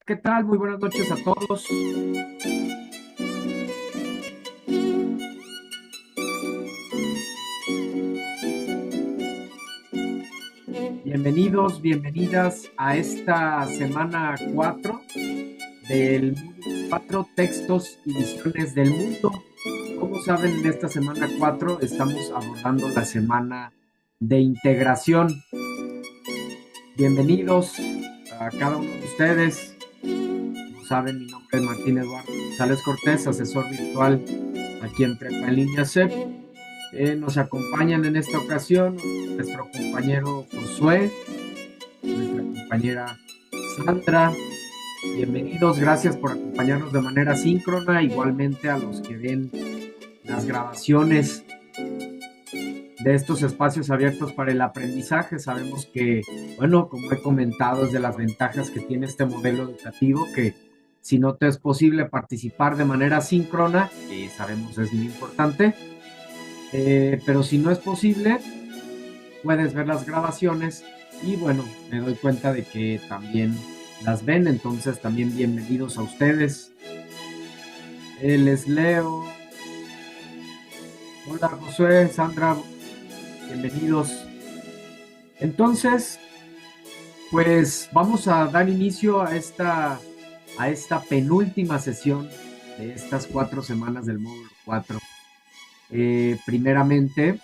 ¿Qué tal? Muy buenas noches a todos. Bienvenidos, bienvenidas a esta semana 4 del 4 textos y visiones del mundo. Como saben, en esta semana 4 estamos abordando la semana de integración. Bienvenidos a cada uno de ustedes. Como saben, mi nombre es Martín Eduardo González Cortés, asesor virtual aquí en Prepa en Línea CEP. Nos acompañan en esta ocasión nuestro compañero Josué, nuestra compañera Sandra. Bienvenidos, gracias por acompañarnos de manera síncrona, igualmente a los que ven las grabaciones de estos espacios abiertos para el aprendizaje. Sabemos que, bueno, como he comentado, es de las ventajas que tiene este modelo educativo, que si no te es posible participar de manera síncrona, que sabemos es muy importante, pero si no es posible, puedes ver las grabaciones y bueno, me doy cuenta de que también las ven, entonces también bienvenidos a ustedes. Les leo. Hola Josué, Sandra, bienvenidos. Entonces, pues vamos a dar inicio a esta penúltima sesión de estas 4 semanas del módulo 4. Primeramente,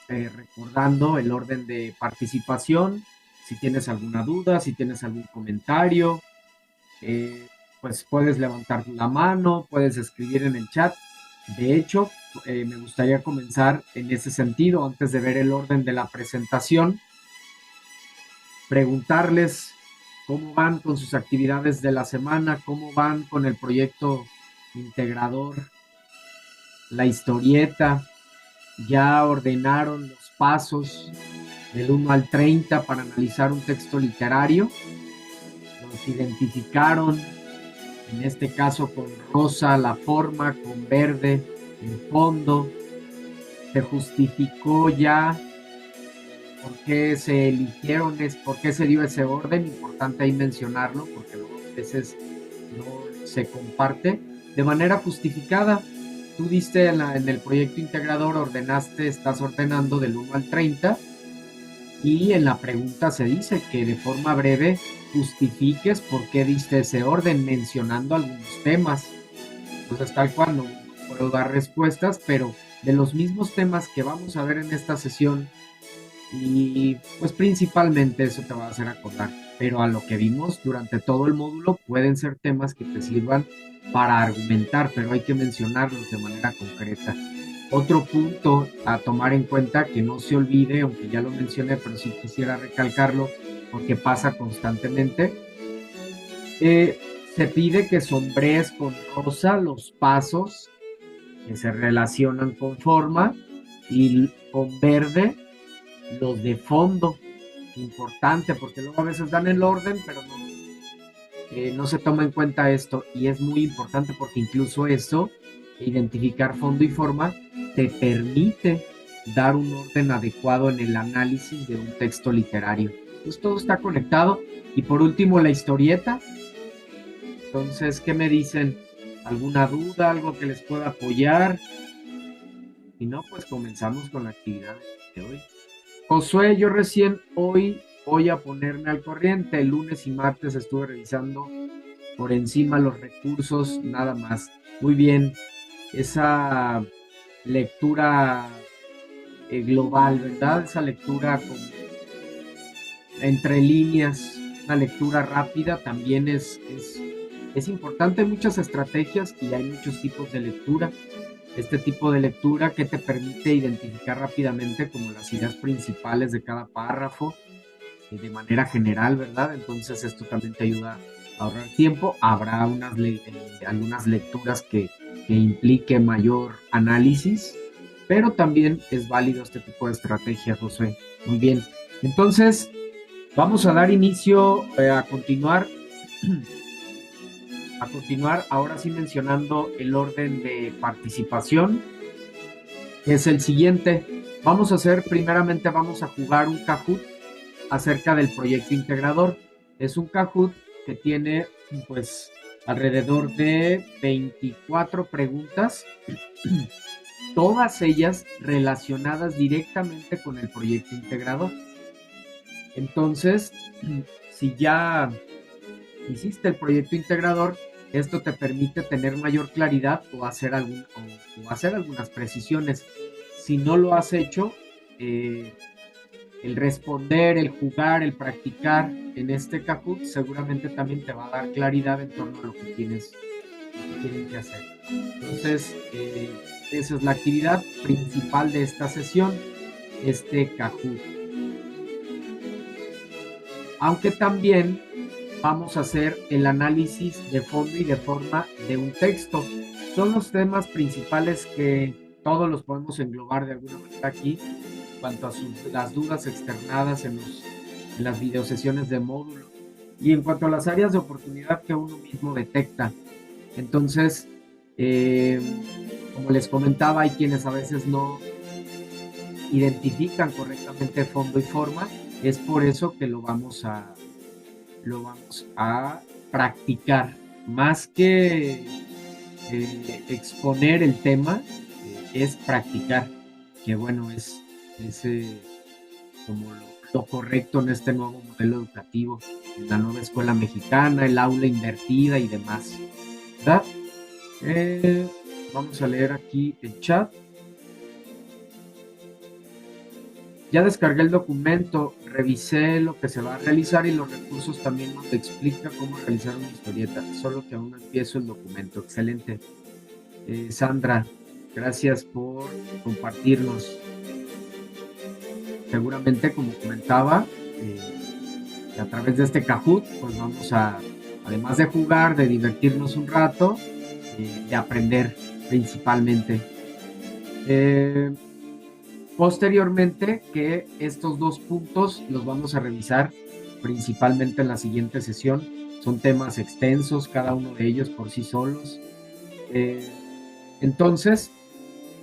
recordando el orden de participación. Si tienes alguna duda, si tienes algún comentario, pues puedes levantar la mano, puedes escribir en el chat. De hecho, me gustaría comenzar en ese sentido, antes de ver el orden de la presentación, preguntarles cómo van con sus actividades de la semana, cómo van con el proyecto integrador, la historieta. Ya ordenaron los pasos del 1 al 30 para analizar un texto literario. Los identificaron, en este caso con rosa la forma, con verde el fondo. Se justificó ya por qué se eligieron, por qué se dio ese orden. Importante ahí mencionarlo, porque a veces no se comparte de manera justificada. Tú diste en el proyecto integrador, estás ordenando del 1 al 30 y en la pregunta se dice que de forma breve justifiques por qué diste ese orden, mencionando algunos temas. Entonces, tal cual no puedo dar respuestas, pero de los mismos temas que vamos a ver en esta sesión, y pues principalmente eso te va a hacer acordar, pero a lo que vimos durante todo el módulo pueden ser temas que te sirvan para argumentar, pero hay que mencionarlos de manera concreta. Otro punto a tomar en cuenta, que no se olvide, aunque ya lo mencioné, pero sí quisiera recalcarlo porque pasa constantemente, se pide que sombrees con rosa los pasos que se relacionan con forma y con verde los de fondo. Importante, porque luego a veces dan el orden, pero no se toma en cuenta esto, y es muy importante porque incluso eso, identificar fondo y forma, te permite dar un orden adecuado en el análisis de un texto literario. Pues todo está conectado. Y por último, la historieta. Entonces, ¿qué me dicen? ¿Alguna duda? ¿Algo que les pueda apoyar? Si no, pues comenzamos con la actividad de hoy. Josué, yo recién hoy voy a ponerme al corriente. El lunes y martes estuve revisando por encima los recursos, nada más. Muy bien, esa lectura global, ¿verdad? Esa lectura con, entre líneas, una lectura rápida también es importante. Hay muchas estrategias y hay muchos tipos de lectura. Este tipo de lectura que te permite identificar rápidamente como las ideas principales de cada párrafo, de manera general, ¿verdad? Entonces esto también te ayuda a ahorrar tiempo. Habrá algunas lecturas que implique mayor análisis, pero también es válido este tipo de estrategia, José. Muy bien. Entonces, vamos a dar inicio a continuar ahora sí mencionando el orden de participación, que es el siguiente. Primeramente vamos a jugar un Kahoot acerca del proyecto integrador. Es un Kahoot que tiene pues alrededor de 24 preguntas, todas ellas relacionadas directamente con el proyecto integrador. Entonces, si ya hiciste el proyecto integrador, esto te permite tener mayor claridad o hacer algunas precisiones. Si no lo has hecho, el responder, el jugar, el practicar en este Kahoot seguramente también te va a dar claridad en torno a lo que tienes que hacer. Entonces, esa es la actividad principal de esta sesión, este Kahoot. Aunque también vamos a hacer el análisis de fondo y de forma de un texto. Son los temas principales que todos los podemos englobar de alguna manera aquí, en cuanto a las dudas externadas en las videosesiones de módulo y en cuanto a las áreas de oportunidad que uno mismo detecta. Entonces, como les comentaba, hay quienes a veces no identifican correctamente fondo y forma. Es por eso que lo vamos a practicar. Más que exponer el tema, es practicar, que bueno, es como lo correcto en este nuevo modelo educativo, en la nueva escuela mexicana, el aula invertida y demás, ¿verdad? Vamos a leer aquí el chat. Ya descargué el documento, revisé lo que se va a realizar y los recursos también nos explica cómo realizar una historieta, solo que aún no empiezo el documento. Excelente. Sandra, gracias por compartirnos. Seguramente, como comentaba, a través de este Kahoot, pues vamos a, además de jugar, de divertirnos un rato, de aprender principalmente. Posteriormente, que estos dos puntos los vamos a revisar principalmente en la siguiente sesión. Son temas extensos, cada uno de ellos por sí solos. Entonces,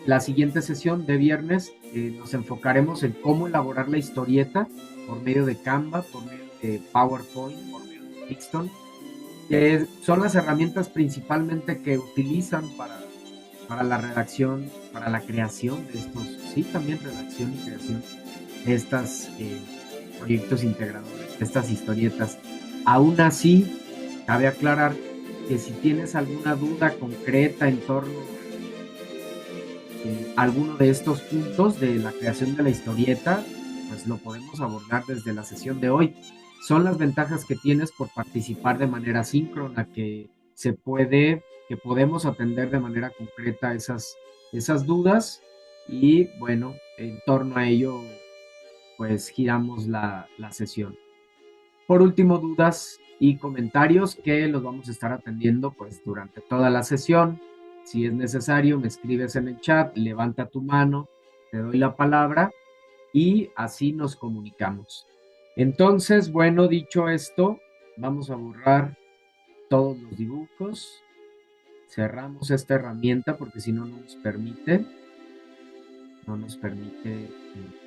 la siguiente sesión de viernes nos enfocaremos en cómo elaborar la historieta por medio de Canva, por medio de PowerPoint, por medio de Pixton, que son las herramientas principalmente que utilizan para la redacción, para la creación de estos, sí, también redacción y creación de estos proyectos integradores, de estas historietas. Aún así, cabe aclarar que si tienes alguna duda concreta en torno a alguno de estos puntos de la creación de la historieta, pues lo podemos abordar desde la sesión de hoy. Son las ventajas que tienes por participar de manera síncrona, que podemos atender de manera concreta esas dudas y bueno, en torno a ello pues giramos la sesión. Por último, dudas y comentarios que los vamos a estar atendiendo pues durante toda la sesión. Si es necesario, me escribes en el chat, levanta tu mano, te doy la palabra y así nos comunicamos. Entonces, bueno, dicho esto, vamos a borrar todos los dibujos. Cerramos esta herramienta porque si no, no nos permite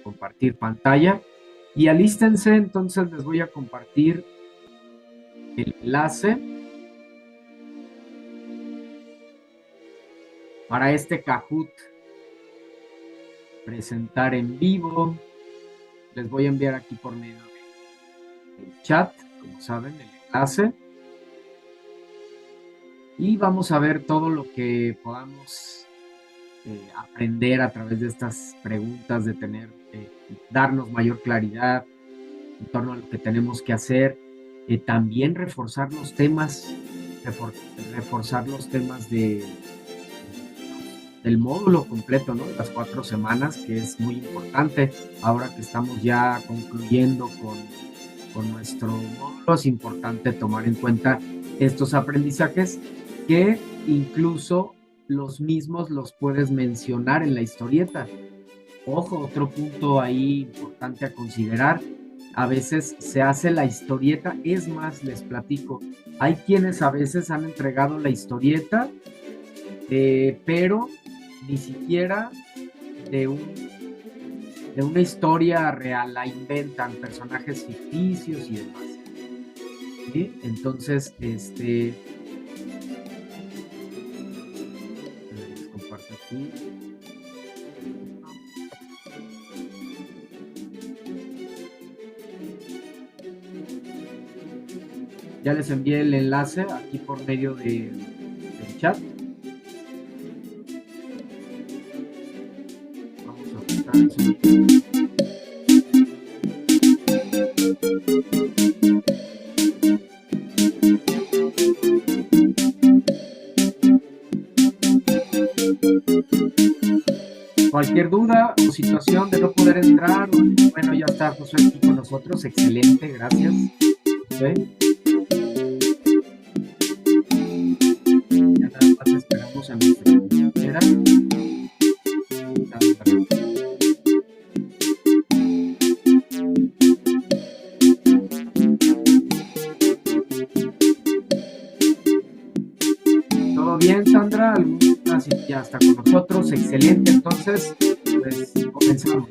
compartir pantalla. Y alístense, entonces les voy a compartir el enlace para este Kahoot. Presentar en vivo. Les voy a enviar aquí por medio del chat, como saben, el enlace. Y vamos a ver todo lo que podamos aprender a través de estas preguntas, de darnos mayor claridad en torno a lo que tenemos que hacer. También reforzar los temas del módulo completo, ¿no? Las 4 semanas, que es muy importante. Ahora que estamos ya concluyendo con nuestro módulo, es importante tomar en cuenta estos aprendizajes que incluso los mismos los puedes mencionar en la historieta. Ojo, otro punto ahí importante a considerar. A veces se hace la historieta, es más, les platico, hay quienes a veces han entregado la historieta, pero ni siquiera de una historia real, la inventan, personajes ficticios y demás. ¿sí? Entonces, les comparto aquí. Ya les envié el enlace aquí por medio del chat. Vamos a ajustar el sonido. Cualquier duda o situación de no poder entrar, bueno, ya está José aquí con nosotros, excelente, gracias. José. Ya nada más esperamos a nuestra compañera. ¿Todo bien, Sandra? ¿Alguna sí, ya está con nosotros? Excelente, entonces, pues comenzamos.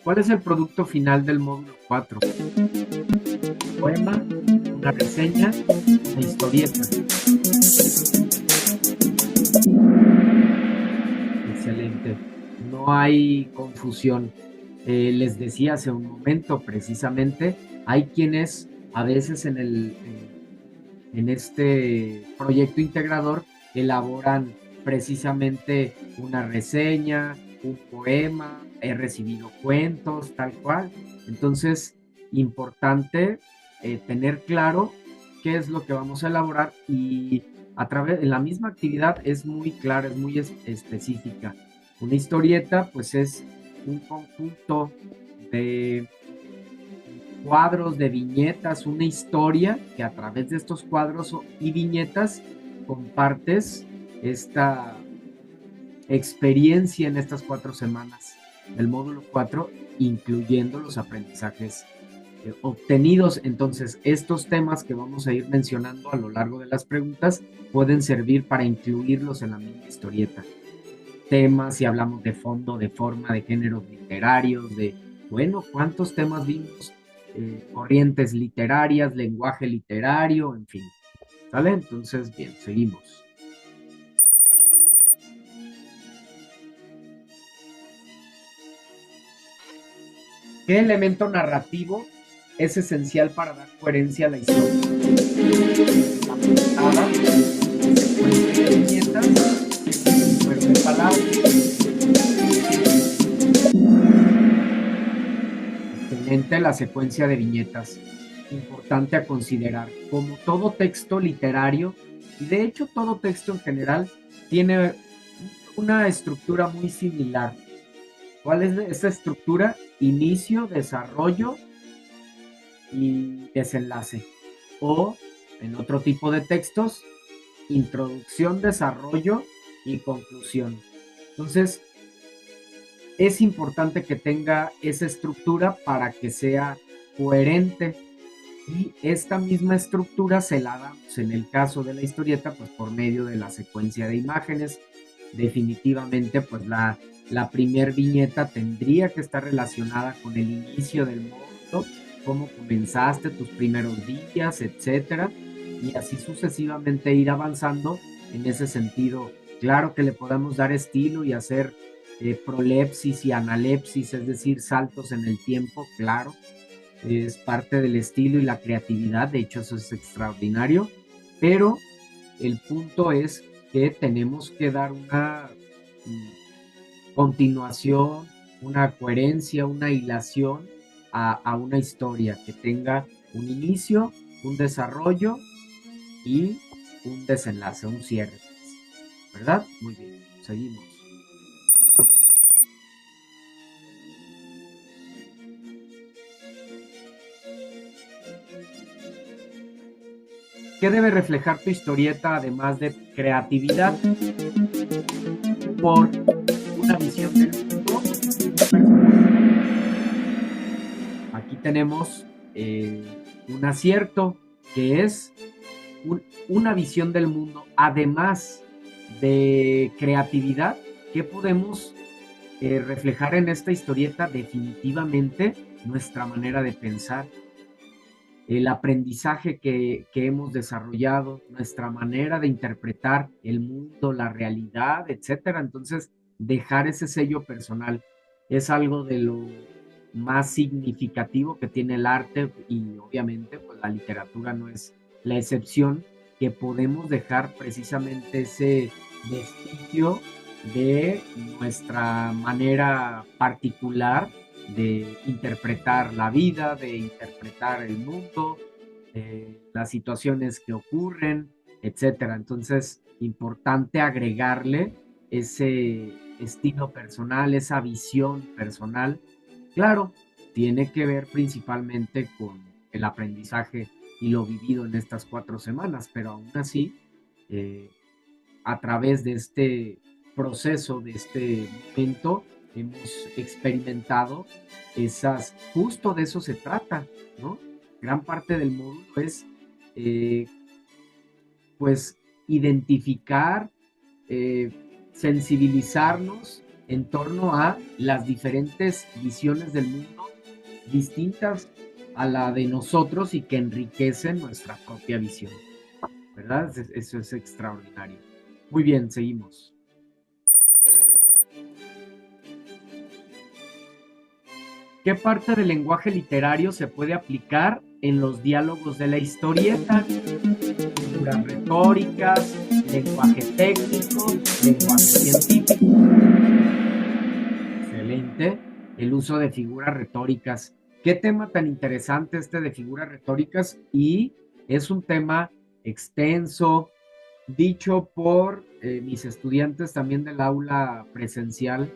¿Cuál es el producto final del módulo 4? Un poema, una reseña, una historieta. Excelente. No hay confusión. Les decía hace un momento, precisamente, hay quienes a veces en este proyecto integrador elaboran precisamente una reseña, un poema, he recibido cuentos, tal cual. Entonces, importante tener claro qué es lo que vamos a elaborar y a través de la misma actividad es muy clara, es muy específica. Una historieta, pues es un conjunto de cuadros, de viñetas, una historia que a través de estos cuadros y viñetas compartes esta experiencia en estas 4 semanas del módulo 4, incluyendo los aprendizajes obtenidos. Entonces, estos temas que vamos a ir mencionando a lo largo de las preguntas pueden servir para incluirlos en la misma historieta. Temas, si hablamos de fondo, de forma, de géneros literarios, de, bueno, ¿cuántos temas vimos? Corrientes literarias, lenguaje literario, en fin. ¿Sale? Entonces, bien, seguimos. ¿Qué elemento narrativo es esencial para dar coherencia a la historia? La portada, secuencia de viñetas, número de palabras. Excelente la secuencia de viñetas. Importante a considerar. Como todo texto literario, y de hecho todo texto en general, tiene una estructura muy similar. ¿Cuál es esa estructura? Inicio, desarrollo y desenlace. O en otro tipo de textos, introducción, desarrollo y conclusión. Entonces, es importante que tenga esa estructura para que sea coherente. Y esta misma estructura se la damos en el caso de la historieta, pues por medio de la secuencia de imágenes. Definitivamente, pues la primer viñeta tendría que estar relacionada con el inicio del módulo, cómo comenzaste, tus primeros días, etcétera, y así sucesivamente ir avanzando en ese sentido. Claro que le podemos dar estilo y hacer prolepsis y analepsis, es decir, saltos en el tiempo, claro, es parte del estilo y la creatividad, de hecho eso es extraordinario, pero el punto es que tenemos que dar una continuación, una coherencia, una hilación a una historia que tenga un inicio, un desarrollo y un desenlace, un cierre, ¿verdad? Muy bien, seguimos. ¿Qué debe reflejar tu historieta además de creatividad? Por una visión del mundo. Aquí tenemos un acierto. que es una visión del mundo, además de creatividad, que podemos reflejar en esta historieta definitivamente nuestra manera de pensar, el aprendizaje que hemos desarrollado, nuestra manera de interpretar el mundo, la realidad, etcétera. Entonces, dejar ese sello personal es algo de lo más significativo que tiene el arte y obviamente pues la literatura no es la excepción, que podemos dejar precisamente ese vestigio de nuestra manera particular de interpretar la vida, de interpretar el mundo, las situaciones que ocurren, etcétera. Entonces, importante agregarle ese estilo personal, esa visión personal. Claro, tiene que ver principalmente con el aprendizaje y lo vivido en estas 4 semanas, pero aún así, eh, a través de este proceso, de este momento, hemos experimentado justo de eso se trata, ¿no? Gran parte del módulo es, eh, pues, identificar, eh, sensibilizarnos en torno a las diferentes visiones del mundo distintas a la de nosotros y que enriquecen nuestra propia visión, ¿verdad? Eso es extraordinario. Muy bien, seguimos. ¿Qué parte del lenguaje literario se puede aplicar en los diálogos de la historieta? Figuras retóricas, lenguaje técnico, lenguaje científico. Excelente. El uso de figuras retóricas. Qué tema tan interesante este de figuras retóricas, y es un tema extenso, dicho por mis estudiantes también del aula presencial.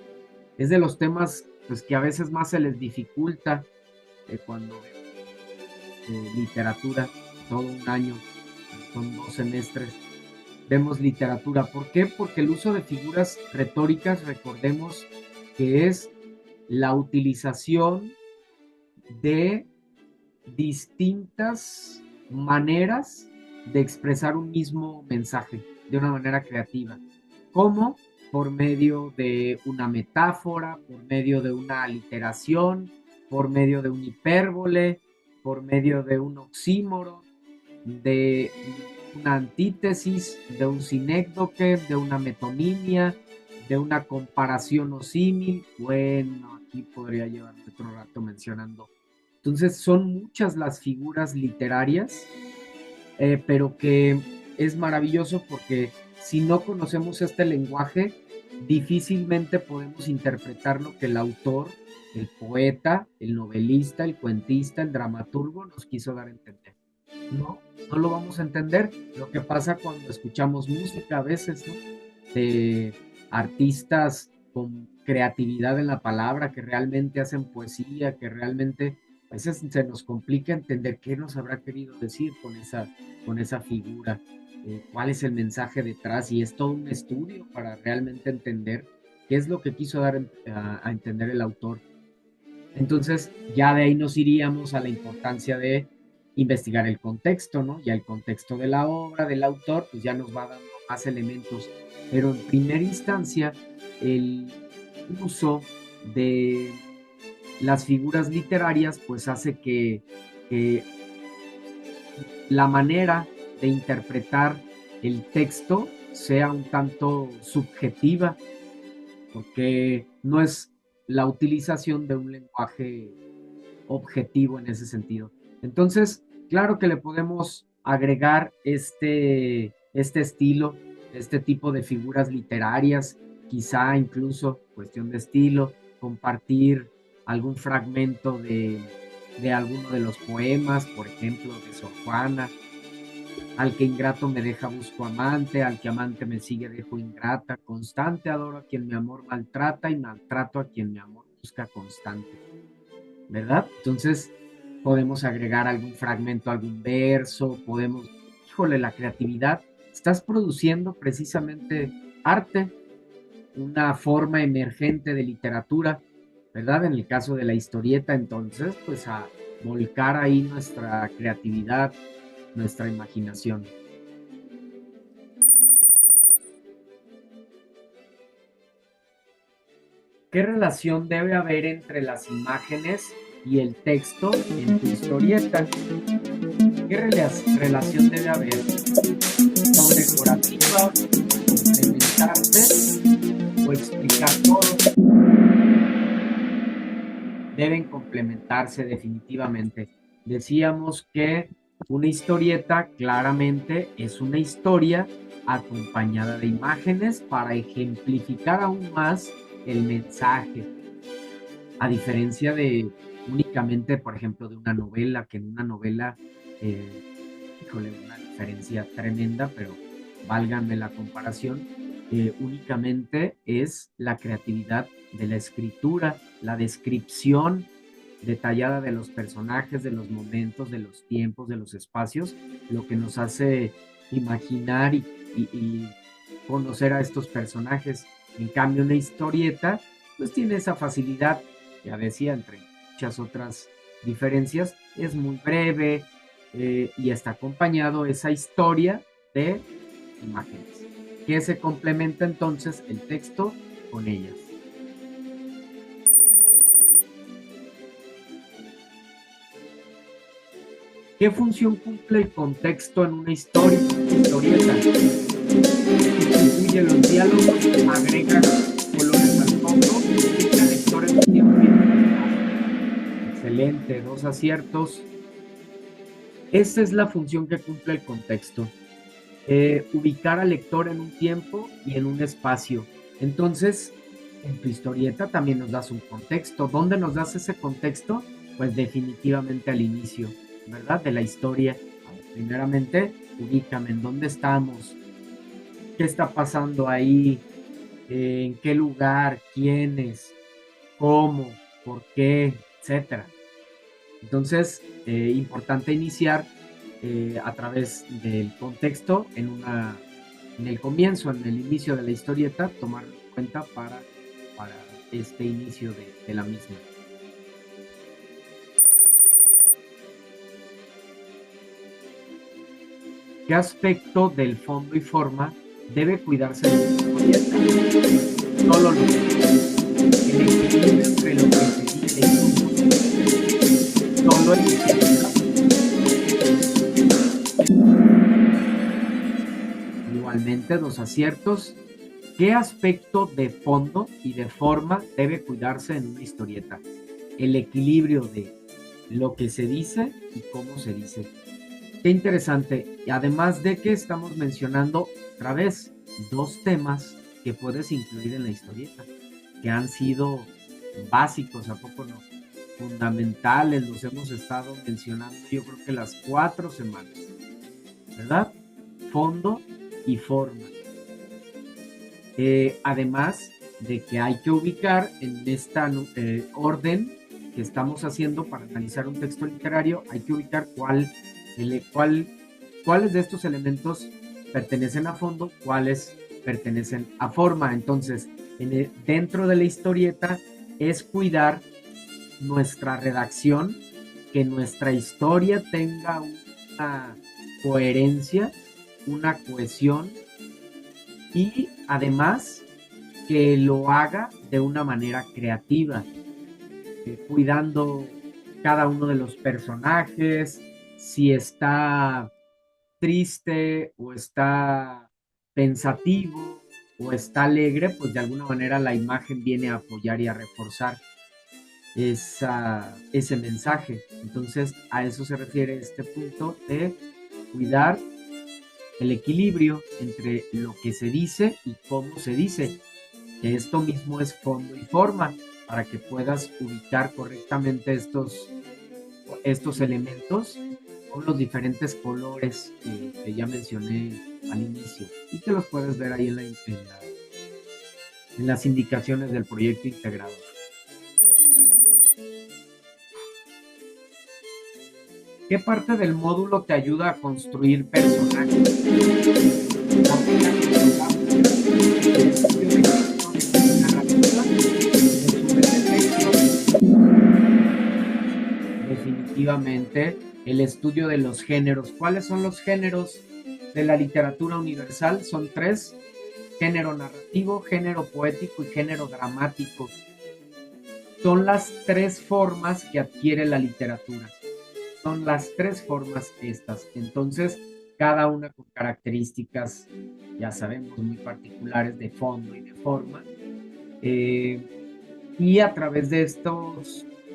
Es de los temas pues, que a veces más se les dificulta cuando literatura, todo un año, son 2 semestres, vemos literatura. ¿Por qué? Porque el uso de figuras retóricas, recordemos que es la utilización de distintas maneras de expresar un mismo mensaje de una manera creativa, como por medio de una metáfora, por medio de una aliteración, por medio de un hipérbole, por medio de un oxímoro, de una antítesis, de un sinécdoque, de una metonimia, de una comparación o símil. Bueno, aquí podría llevar otro rato mencionando. Entonces son muchas las figuras literarias, pero que es maravilloso porque si no conocemos este lenguaje, difícilmente podemos interpretar lo que el autor, el poeta, el novelista, el cuentista, el dramaturgo nos quiso dar a entender. No, no lo vamos a entender. Lo que pasa cuando escuchamos música a veces, ¿no? De artistas con creatividad en la palabra, que realmente hacen poesía, que realmente a veces se nos complica entender qué nos habrá querido decir con esa figura, cuál es el mensaje detrás, y es todo un estudio para realmente entender qué es lo que quiso dar a entender el autor. Entonces, ya de ahí nos iríamos a la importancia de investigar el contexto, ¿no? Ya el contexto de la obra, del autor, pues ya nos va dando más elementos. Pero en primera instancia, el uso de las figuras literarias, pues hace que la manera de interpretar el texto sea un tanto subjetiva, porque no es la utilización de un lenguaje objetivo en ese sentido. Entonces, claro que le podemos agregar este estilo, este tipo de figuras literarias, quizá incluso cuestión de estilo, compartir algún fragmento de alguno de los poemas, por ejemplo, de Sor Juana. Al que ingrato me deja busco amante, al que amante me sigue dejo ingrata, constante adoro a quien mi amor maltrata y maltrato a quien mi amor busca constante, ¿verdad? Entonces podemos agregar algún fragmento, algún verso, podemos, híjole, la creatividad, estás produciendo precisamente arte, una forma emergente de literatura, ¿verdad? En el caso de la historieta, entonces, pues a volcar ahí nuestra creatividad, nuestra imaginación. ¿Qué relación debe haber entre las imágenes y el texto en tu historieta? ¿Qué relación debe haber? ¿Son decorativas, complementarse o explicar todo? Deben complementarse definitivamente. Decíamos que una historieta claramente es una historia acompañada de imágenes para ejemplificar aún más el mensaje, a diferencia de únicamente, por ejemplo, de una novela, que en una novela, híjole, una diferencia tremenda, pero válganme la comparación, únicamente es la creatividad de la escritura, la descripción detallada de los personajes, de los momentos, de los tiempos, de los espacios, lo que nos hace imaginar y conocer a estos personajes. En cambio, una historieta, pues tiene esa facilidad, ya decía, entre muchas otras diferencias, es muy breve y está acompañado esa historia de imágenes, que se complementa entonces el texto con ellas. ¿Qué función cumple el contexto en una historieta? Incluye los diálogos, agrega colores al fondo, ubica al lector en un tiempo y en un espacio. Excelente, 2 aciertos. Esa es la función que cumple el contexto. Ubicar al lector en un tiempo y en un espacio. Entonces, en tu historieta también nos das un contexto. ¿Dónde nos das ese contexto? Pues definitivamente al inicio, ¿verdad? De la historia. Primeramente, ubícame en dónde estamos, qué está pasando ahí, en qué lugar, quiénes, cómo, por qué, etcétera. Entonces, importante iniciar a través del contexto en el comienzo, en el inicio de la historieta, tomarlo en cuenta para este inicio de la misma. ¿Qué aspecto del fondo y forma debe cuidarse de la historieta? Solo lo que el equilibrio entre lo que se dice y cómo se dice. Solo el equilibrio. Igualmente, 2 aciertos. ¿Qué aspecto de fondo y de forma debe cuidarse en una historieta? El equilibrio de lo que se dice y cómo se dice. Qué interesante. Y además de que estamos mencionando otra vez 2 temas que puedes incluir en la historieta, que han sido básicos, ¿a poco no? Fundamentales, los hemos estado mencionando yo creo que las 4 semanas, ¿verdad? Fondo y forma. Además de que hay que ubicar en esta orden que estamos haciendo para analizar un texto literario, hay que ubicar cuáles de estos elementos pertenecen a fondo, cuáles pertenecen a forma. Entonces, dentro de la historieta es cuidar nuestra redacción, que nuestra historia tenga una coherencia, una cohesión y además que lo haga de una manera creativa, cuidando cada uno de los personajes, si está triste o está pensativo o está alegre, pues de alguna manera la imagen viene a apoyar y a reforzar ese mensaje. Entonces a eso se refiere este punto de cuidar el equilibrio entre lo que se dice y cómo se dice, que esto mismo es fondo y forma, para que puedas ubicar correctamente estos elementos con los diferentes colores que ya mencioné al inicio y que los puedes ver ahí en las indicaciones del proyecto integrado. ¿Qué parte del módulo te ayuda a construir personajes? Definitivamente el estudio de los géneros. ¿Cuáles son los géneros de la literatura universal? Son tres: género narrativo, género poético y género dramático. Son las tres formas que adquiere la literatura. Son las tres formas estas. Entonces, cada una con características, ya sabemos, muy particulares de fondo y de forma. Y a través de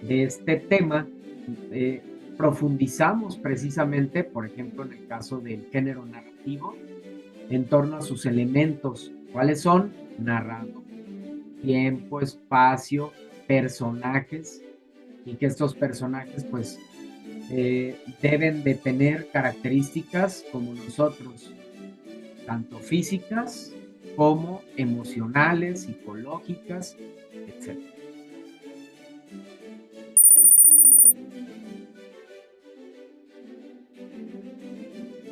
este tema, profundizamos precisamente, por ejemplo, en el caso del género narrativo, en torno a sus elementos. ¿Cuáles son? Narrado, tiempo, espacio, personajes, y que estos personajes pues deben de tener características como nosotros, tanto físicas como emocionales, psicológicas, etc.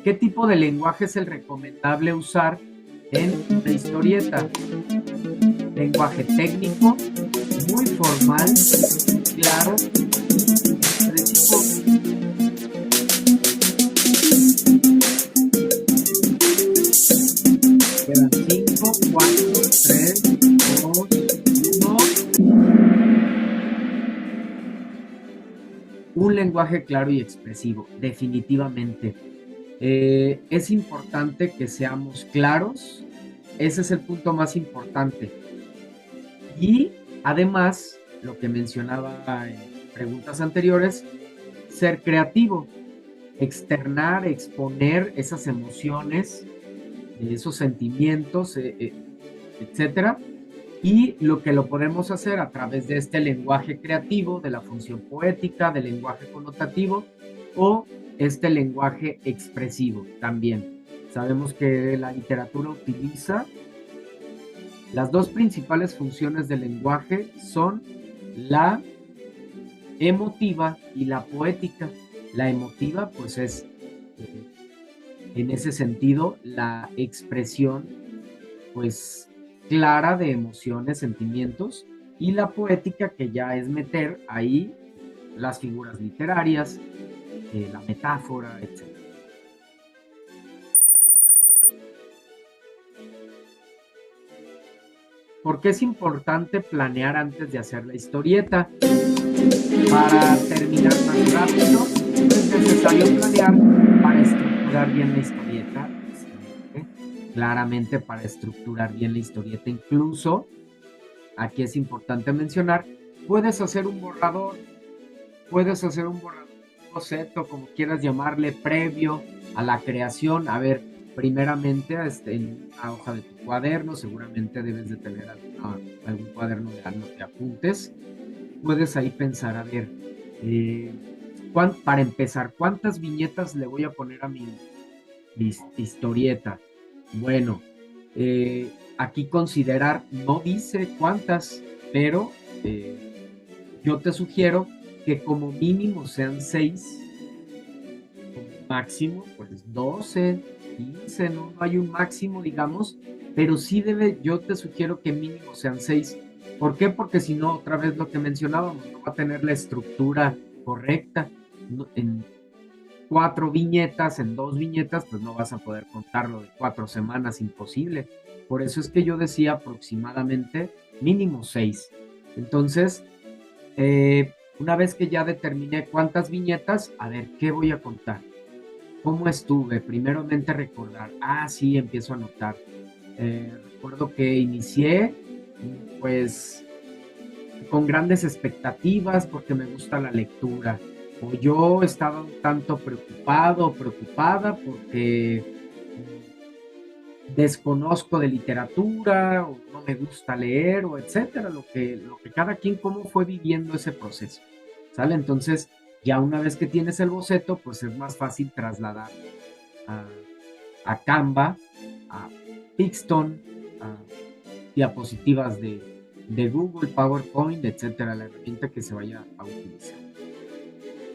¿Qué tipo de lenguaje es el recomendable usar en una historieta? Lenguaje técnico, muy formal, claro y expresivo. Quedan 5, 4, 3, 2, 1. Un lenguaje claro y expresivo, definitivamente. Es importante que seamos claros, ese es el punto más importante. Y además, lo que mencionaba en preguntas anteriores, ser creativo, externar, exponer esas emociones, esos sentimientos, etcétera. Y lo que lo podemos hacer a través de este lenguaje creativo, de la función poética, del lenguaje connotativo o este lenguaje expresivo también. Sabemos que la literatura utiliza las dos principales funciones del lenguaje, son la emotiva y la poética. La emotiva pues es en ese sentido la expresión pues clara de emociones, sentimientos, y la poética, que ya es meter ahí las figuras literarias, la metáfora, etc. ¿Por qué es importante planear antes de hacer la historieta? Para terminar más rápido, no es necesario planear para estructurar bien la historieta. Claramente para estructurar bien la historieta, incluso, aquí es importante mencionar, puedes hacer un borrador, un boceto, como quieras llamarle, previo a la creación. A ver, primeramente en una hoja de tu cuaderno, seguramente debes de tener algún cuaderno de apuntes. Puedes ahí pensar, a ver, para empezar, ¿cuántas viñetas le voy a poner a mi historieta? Bueno, aquí considerar, no dice cuántas, pero yo te sugiero que como mínimo sean 6, como máximo pues 12, 15, no hay un máximo, digamos, pero sí yo te sugiero que mínimo sean 6. ¿Por qué? Porque si no, otra vez lo que mencionábamos, no va a tener la estructura correcta. En 4 viñetas, en 2 viñetas, pues no vas a poder contarlo de 4 semanas, imposible. Por eso es que yo decía aproximadamente mínimo 6. Entonces, una vez que ya determiné cuántas viñetas, a ver, ¿qué voy a contar? ¿Cómo estuve? Primeramente recordar. Sí, empiezo a anotar. Recuerdo que inicié, pues, con grandes expectativas porque me gusta la lectura. O yo estaba un tanto preocupado o preocupada porque desconozco de literatura o no me gusta leer o etcétera, lo que cada quien cómo fue viviendo ese proceso, ¿sale? Entonces, ya una vez que tienes el boceto, pues es más fácil trasladar a Canva, a Pixton, a diapositivas de Google, PowerPoint, etcétera, la herramienta que se vaya a utilizar.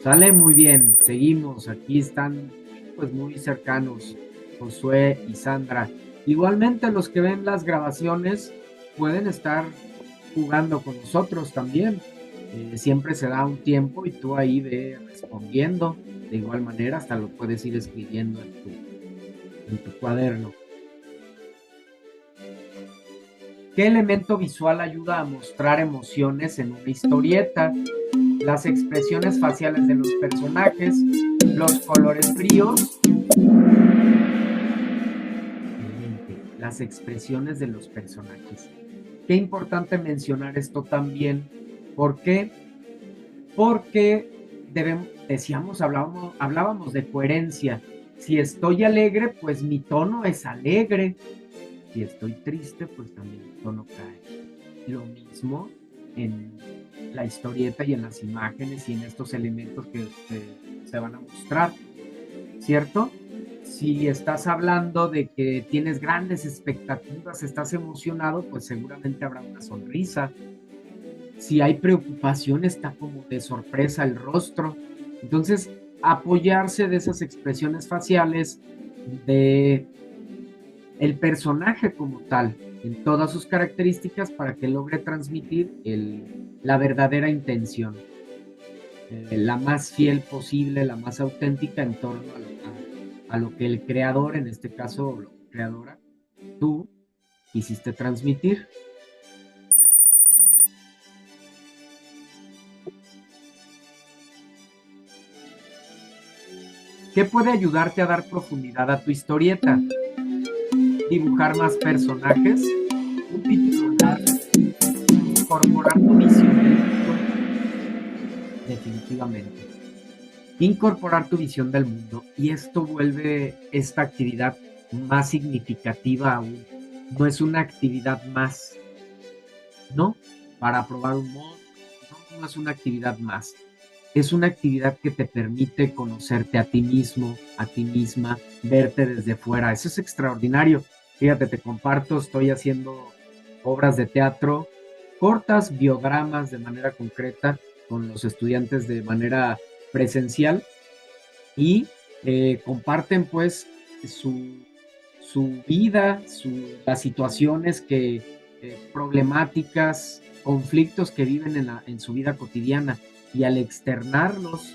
Sale muy bien, seguimos, aquí están pues muy cercanos Josué y Sandra. Igualmente los que ven las grabaciones pueden estar jugando con nosotros también. Siempre se da un tiempo y tú ahí ve respondiendo. De igual manera, hasta lo puedes ir escribiendo en tu cuaderno. ¿Qué elemento visual ayuda a mostrar emociones en una historieta? Las expresiones faciales de los personajes, los colores fríos, las expresiones de los personajes. Qué importante mencionar esto también. ¿Por qué? Porque hablábamos de coherencia. Si estoy alegre, pues mi tono es alegre. Si estoy triste, pues también el tono cae. Lo mismo en la historieta y en las imágenes y en estos elementos que se van a mostrar, ¿cierto? Si estás hablando de que tienes grandes expectativas, estás emocionado, pues seguramente habrá una sonrisa. Si hay preocupación, está como de sorpresa el rostro. Entonces, apoyarse de esas expresiones faciales, de el personaje como tal, en todas sus características para que logre transmitir la verdadera intención, la más fiel posible, la más auténtica en torno a lo que el creador, en este caso, o la creadora, tú quisiste transmitir. ¿Qué puede ayudarte a dar profundidad a tu historieta? Dibujar más personajes, un título largo, incorporar tu visión del mundo, definitivamente. Incorporar tu visión del mundo, y esto vuelve esta actividad más significativa aún. No es una actividad más, ¿no? Para probar un modo, no es una actividad más. Es una actividad que te permite conocerte a ti mismo, a ti misma, verte desde fuera. Eso es extraordinario. Fíjate, te comparto, estoy haciendo obras de teatro cortas, biodramas de manera concreta con los estudiantes de manera presencial y comparten pues su vida, las situaciones problemáticas, conflictos que viven en su vida cotidiana, y al externarlos,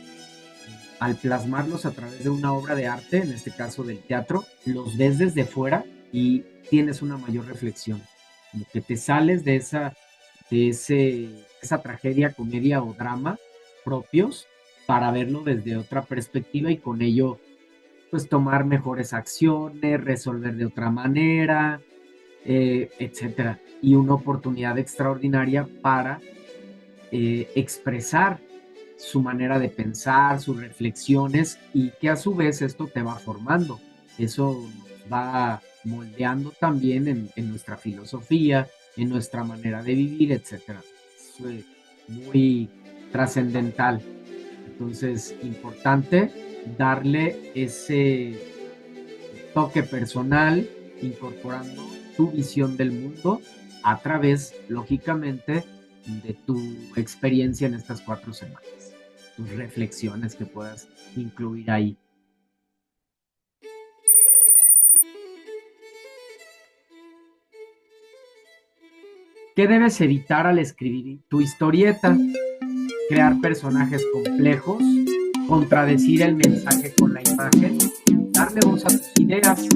al plasmarlos a través de una obra de arte, en este caso del teatro, los ves desde fuera y tienes una mayor reflexión, como que te sales de esa tragedia, comedia o drama propios para verlo desde otra perspectiva y con ello pues tomar mejores acciones, resolver de otra manera, etcétera. Y una oportunidad extraordinaria para expresar su manera de pensar, sus reflexiones, y que a su vez esto te va formando. Eso nos va moldeando también en nuestra filosofía, en nuestra manera de vivir, etcétera. Es muy trascendental. Entonces, importante darle ese toque personal, incorporando tu visión del mundo a través, lógicamente, de tu experiencia en estas 4 semanas, tus reflexiones que puedas incluir ahí. ¿Qué debes evitar al escribir tu historieta? Crear personajes complejos, contradecir el mensaje con la imagen, darle voz a tus ideas.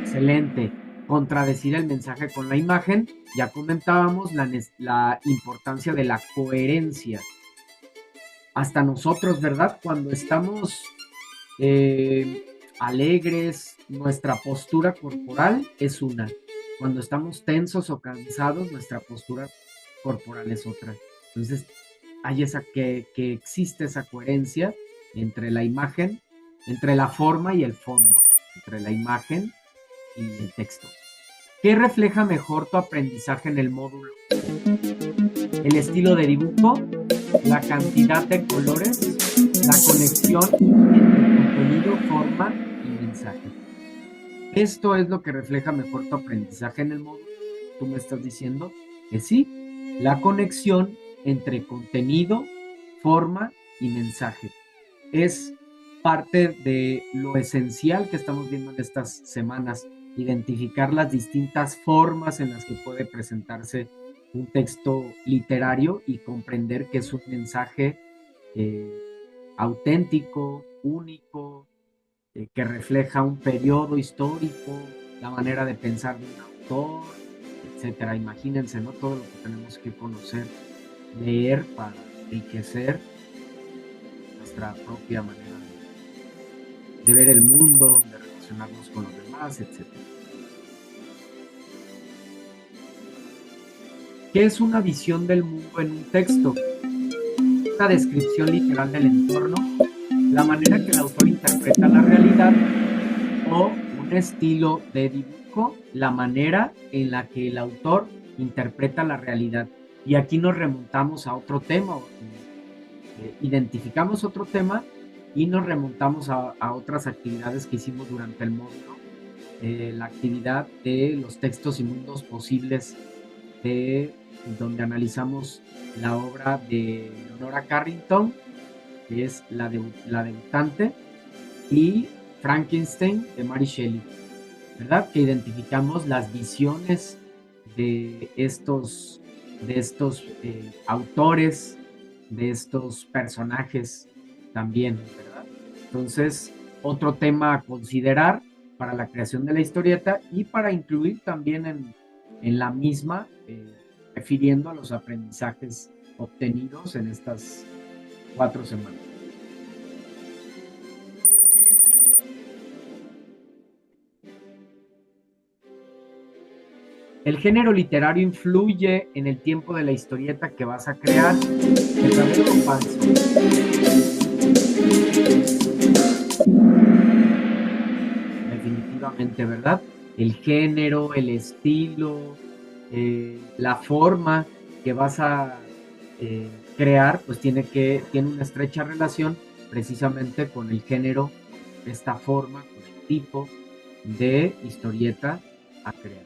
Excelente. Contradecir el mensaje con la imagen. Ya comentábamos la importancia de la coherencia. Hasta nosotros, ¿verdad? Cuando estamos alegres, nuestra postura corporal es una. Cuando estamos tensos o cansados, nuestra postura corporal es otra. Entonces, hay que existe esa coherencia entre la imagen, entre la forma y el fondo, entre la imagen y el texto. ¿Qué refleja mejor tu aprendizaje en el módulo? El estilo de dibujo, la cantidad de colores, la conexión entre contenido, forma y mensaje. Esto es lo que refleja mejor tu aprendizaje en el módulo. Tú me estás diciendo que sí, la conexión entre contenido, forma y mensaje es parte de lo esencial que estamos viendo en estas semanas, identificar las distintas formas en las que puede presentarse un texto literario y comprender que es un mensaje auténtico, único, que refleja un periodo histórico, la manera de pensar de un autor, etcétera. Imagínense, ¿no? Todo lo que tenemos que conocer, leer para enriquecer nuestra propia manera de ver el mundo, de relacionarnos con los demás, etcétera. ¿Qué es una visión del mundo en un texto? Una descripción literal del entorno, la manera que el autor interpreta la realidad, o un estilo de dibujo, la manera en la que el autor interpreta la realidad. Y aquí nos remontamos a otro tema, identificamos otro tema y nos remontamos a otras actividades que hicimos durante el módulo, la actividad de los textos y mundos posibles, donde analizamos la obra de Leonora Carrington, que es la debutante, y Frankenstein de Mary Shelley, ¿verdad? Que identificamos las visiones de estos autores, de estos personajes también, ¿verdad? Entonces, otro tema a considerar para la creación de la historieta y para incluir también en la misma, refiriendo a los aprendizajes obtenidos en estas 4 semanas. El género literario influye en el tiempo de la historieta que vas a crear. ¿Verdadero o falso? Definitivamente, ¿verdad? El género, el estilo, la forma que vas a crear, pues tiene una estrecha relación precisamente con el género, esta forma, con el tipo de historieta a crear.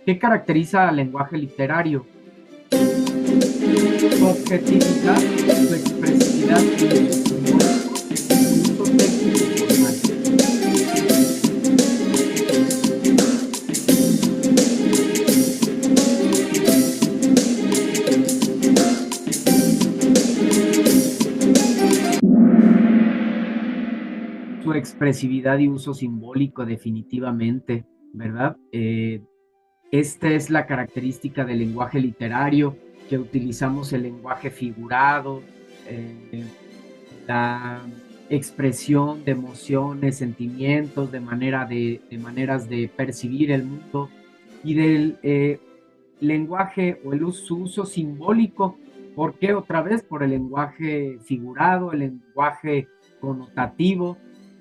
¿Qué caracteriza al lenguaje literario? Su objetividad, su expresividad y su uso técnico formal. Su expresividad y uso simbólico, definitivamente, ¿verdad? Esta es la característica del lenguaje literario, que utilizamos el lenguaje figurado, la expresión de emociones, sentimientos, de maneras de percibir el mundo, y del lenguaje o su uso simbólico. ¿Por qué? Otra vez por el lenguaje figurado, el lenguaje connotativo,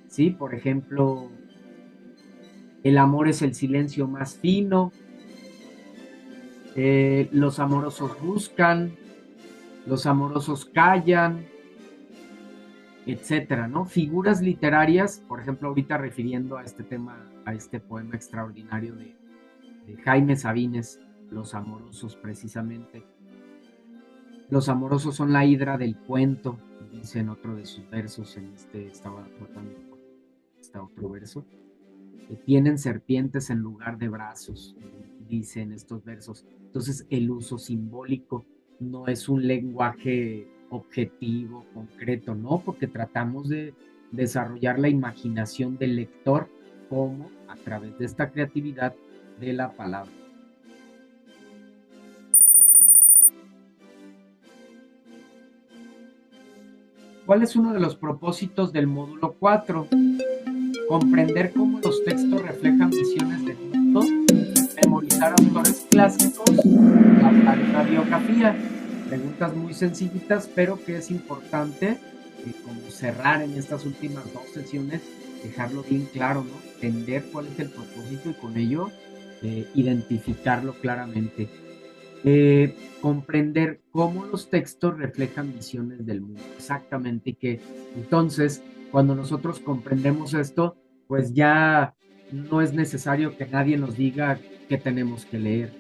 ¿sí? Por ejemplo, el amor es el silencio más fino, los amorosos buscan, los amorosos callan, etcétera, ¿no? Figuras literarias, por ejemplo, ahorita refiriendo a este tema, a este poema extraordinario de Jaime Sabines, Los amorosos, precisamente. Los amorosos son la hidra del cuento, dice en otro de sus versos, estaba tratando este otro verso, que tienen serpientes en lugar de brazos, dice en estos versos. Entonces, el uso simbólico no es un lenguaje objetivo, concreto, ¿no? Porque tratamos de desarrollar la imaginación del lector como a través de esta creatividad de la palabra. ¿Cuál es uno de los propósitos del módulo 4? Comprender cómo los textos reflejan visiones del mundo, memorizar autores clásicos, elaborar una biografía. Preguntas muy sencillitas, pero que es importante como cerrar en estas últimas 2 sesiones, dejarlo bien claro, ¿no? Entender cuál es el propósito y con ello identificarlo claramente. Comprender cómo los textos reflejan visiones del mundo, exactamente, que entonces cuando nosotros comprendemos esto, pues ya no es necesario que nadie nos diga qué tenemos que leer,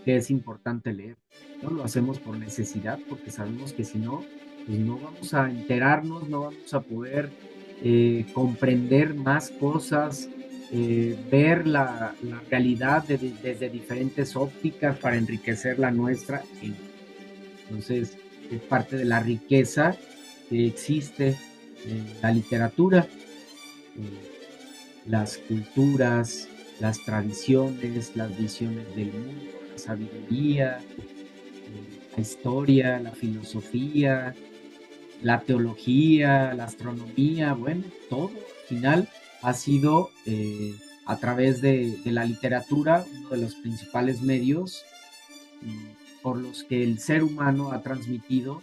qué es importante leer, ¿no? Lo hacemos por necesidad, porque sabemos que si no, pues no vamos a enterarnos, no vamos a poder comprender más cosas, ver la realidad desde diferentes ópticas para enriquecer la nuestra. Entonces, es parte de la riqueza que existe en la literatura, las culturas, las tradiciones, las visiones del mundo, la sabiduría, la historia, la filosofía, la teología, la astronomía, bueno, todo al final ha sido a través de la literatura uno de los principales medios por los que el ser humano ha transmitido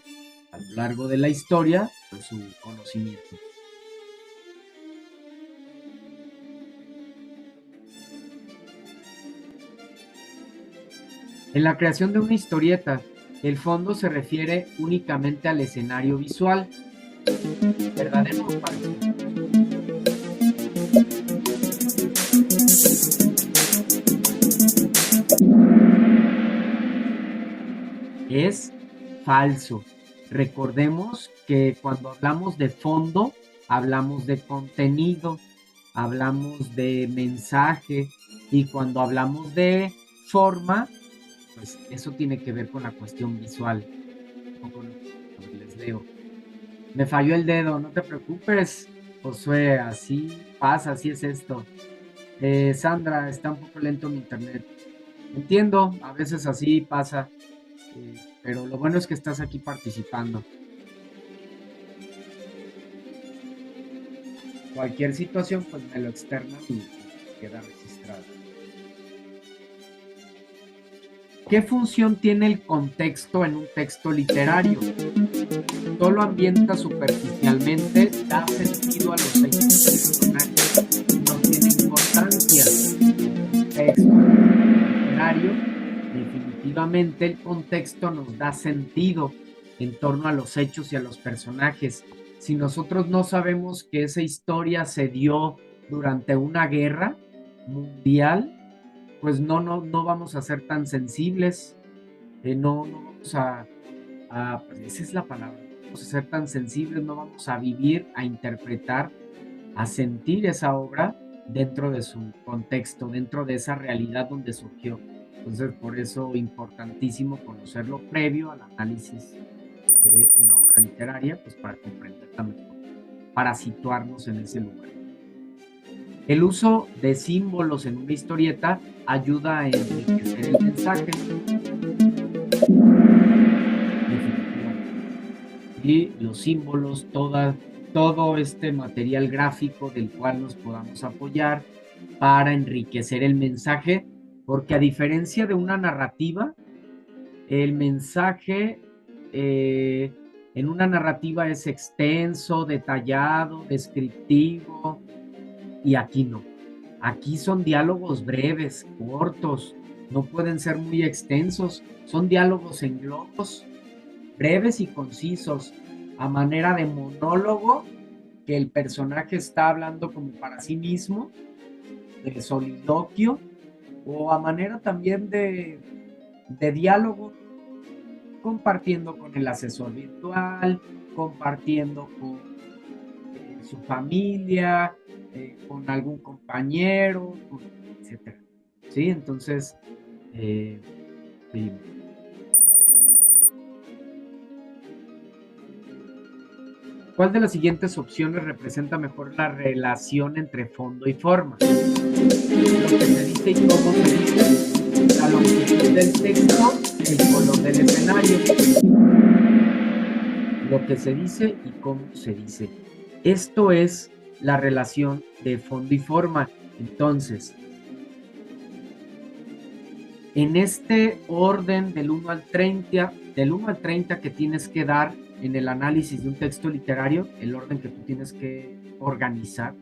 a lo largo de la historia pues, su conocimiento. En la creación de una historieta, el fondo se refiere únicamente al escenario visual, verdadero o falso. Es falso. Recordemos que cuando hablamos de fondo, hablamos de contenido, hablamos de mensaje y cuando hablamos de forma, pues eso tiene que ver con la cuestión visual. Les leo. Me falló el dedo, no te preocupes, Josué, así pasa, así es esto. Sandra, está un poco lento mi internet. Entiendo, a veces así pasa, pero lo bueno es que estás aquí participando. Cualquier situación, pues me lo externan y queda registrado. ¿Qué función tiene el contexto en un texto literario? Solo ambienta superficialmente, da sentido a los hechos personajes, no tiene importancia. El texto literario, definitivamente el contexto nos da sentido en torno a los hechos y a los personajes. Si nosotros no sabemos que esa historia se dio durante una guerra mundial, pues no vamos a ser tan sensibles, no vamos pues esa es la palabra, no vamos a ser tan sensibles, no vamos a vivir, a interpretar, a sentir esa obra dentro de su contexto, dentro de esa realidad donde surgió. Entonces, por eso importantísimo conocerlo previo al análisis de una obra literaria, pues para comprenderla mejor, para situarnos en ese lugar. El uso de símbolos en una historieta ayuda a enriquecer el mensaje. Y los símbolos, todo este material gráfico del cual nos podamos apoyar para enriquecer el mensaje, porque a diferencia de una narrativa, el mensaje en una narrativa es extenso, detallado, descriptivo, y aquí no. Aquí son diálogos breves, cortos, no pueden ser muy extensos, son diálogos en globos, breves y concisos, a manera de monólogo que el personaje está hablando como para sí mismo, de soliloquio, o a manera también de diálogo, compartiendo con el asesor virtual, compartiendo con su familia, con algún compañero, etc. ¿Sí? Entonces, sí. ¿Cuál de las siguientes opciones representa mejor la relación entre fondo y forma? Lo que se dice y cómo se dice, la longitud del texto, el color del escenario. Lo que se dice y cómo se dice. Esto es la relación de fondo y forma. Entonces, en este orden del 1 al 30 que tienes que dar en el análisis de un texto literario, el orden que tú tienes que organizar,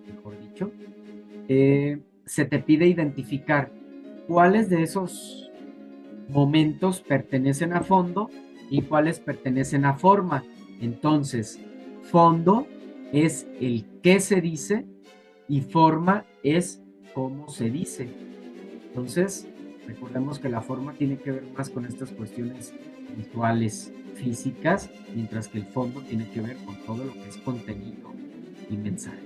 mejor dicho, se te pide identificar cuáles de esos momentos pertenecen a fondo y cuáles pertenecen a forma. Entonces, fondo es el qué se dice y forma es cómo se dice. Entonces, recordemos que la forma tiene que ver más con estas cuestiones visuales, físicas, mientras que el fondo tiene que ver con todo lo que es contenido y mensaje.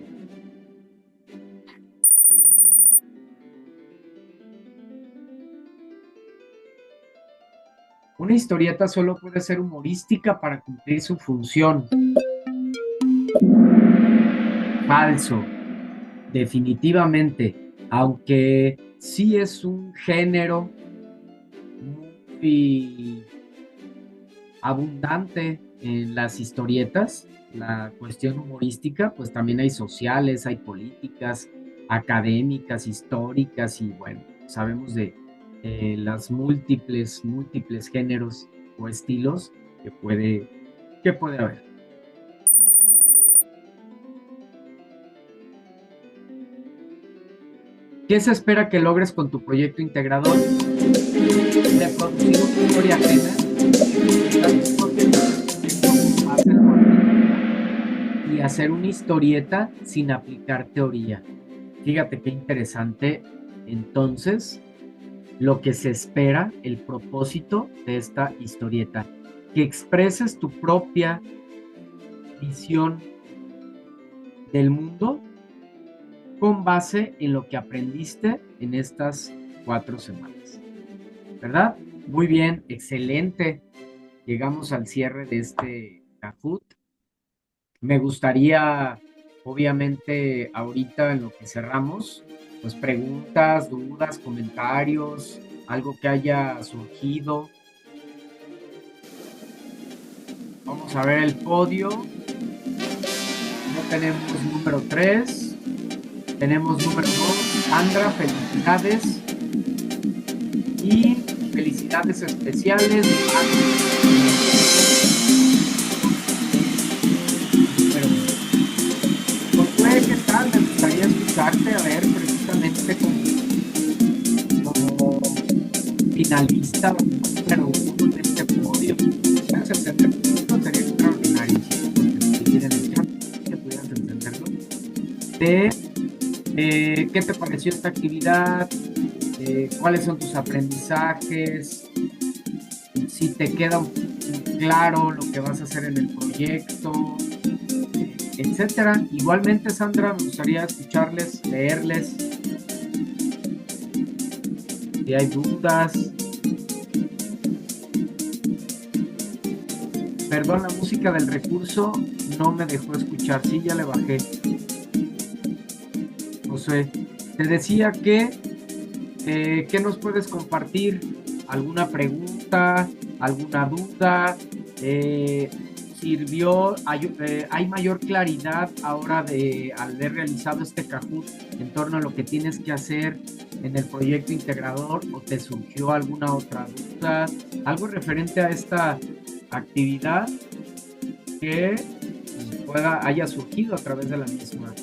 Una historieta solo puede ser humorística para cumplir su función. Falso, definitivamente. Aunque sí es un género muy abundante en las historietas, la cuestión humorística, pues también hay sociales, hay políticas, académicas, históricas y bueno, sabemos de las múltiples géneros o estilos que puede haber. ¿Qué se espera que logres con tu proyecto integrador? De producir una historia ajena, y hacer una historieta sin aplicar teoría. Fíjate qué interesante. Entonces, lo que se espera, el propósito de esta historieta, que expreses tu propia visión del mundo con base en lo que aprendiste en estas 4 semanas. ¿Verdad? Muy bien, excelente. Llegamos al cierre de este Kahoot. Me gustaría, obviamente, ahorita en lo que cerramos, pues preguntas, dudas, comentarios, algo que haya surgido. Vamos a ver el podio. No tenemos número 3, tenemos número 2. Sandra, felicidades. Y felicidades especiales. Josué, ¿qué tal? Me gustaría escucharte, a ver, precisamente como finalista número 1 de este podio. ¿Puedes entender esto? Sería extraordinario si puedes escribir en el chat, que pudieras entenderlo. De ¿qué te pareció esta actividad? ¿Cuáles son tus aprendizajes? Si te queda claro lo que vas a hacer en el proyecto, etcétera. Igualmente, Sandra, me gustaría escucharles, leerles si hay dudas. Perdón, la música del recurso no me dejó escuchar. Sí, ya le bajé. José, te decía que ¿qué nos puedes compartir? ¿Alguna pregunta? ¿Alguna duda? ¿Sirvió? ¿Hay mayor claridad ahora al haber realizado este Kahoot en torno a lo que tienes que hacer en el proyecto integrador? ¿O te surgió alguna otra duda? ¿Algo referente a esta actividad que haya surgido a través de la misma?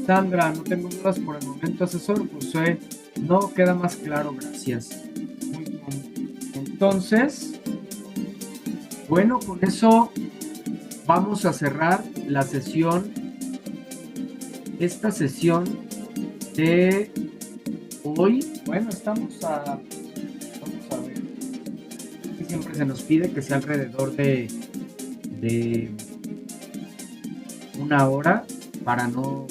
Sandra, no tengo dudas por el momento, asesor. José, no queda más claro, gracias. Muy bien. Entonces, bueno, con eso vamos a cerrar la sesión, esta sesión de hoy. Bueno, vamos a ver. Siempre se nos pide que sea alrededor de 1 hora para no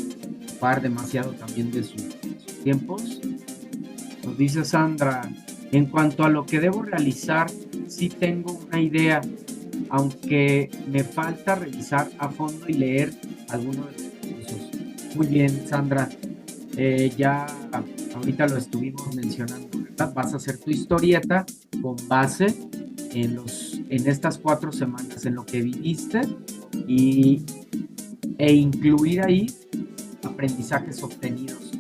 ocupar demasiado también de sus tiempos. Nos dice Sandra, en cuanto a lo que debo realizar, sí tengo una idea, aunque me falta revisar a fondo y leer algunos de los cursos. Muy bien, Sandra. Ya ahorita lo estuvimos mencionando, ¿verdad? Vas a hacer tu historieta con base en estas 4 semanas, en lo que viviste y, e incluir ahí aprendizajes obtenidos.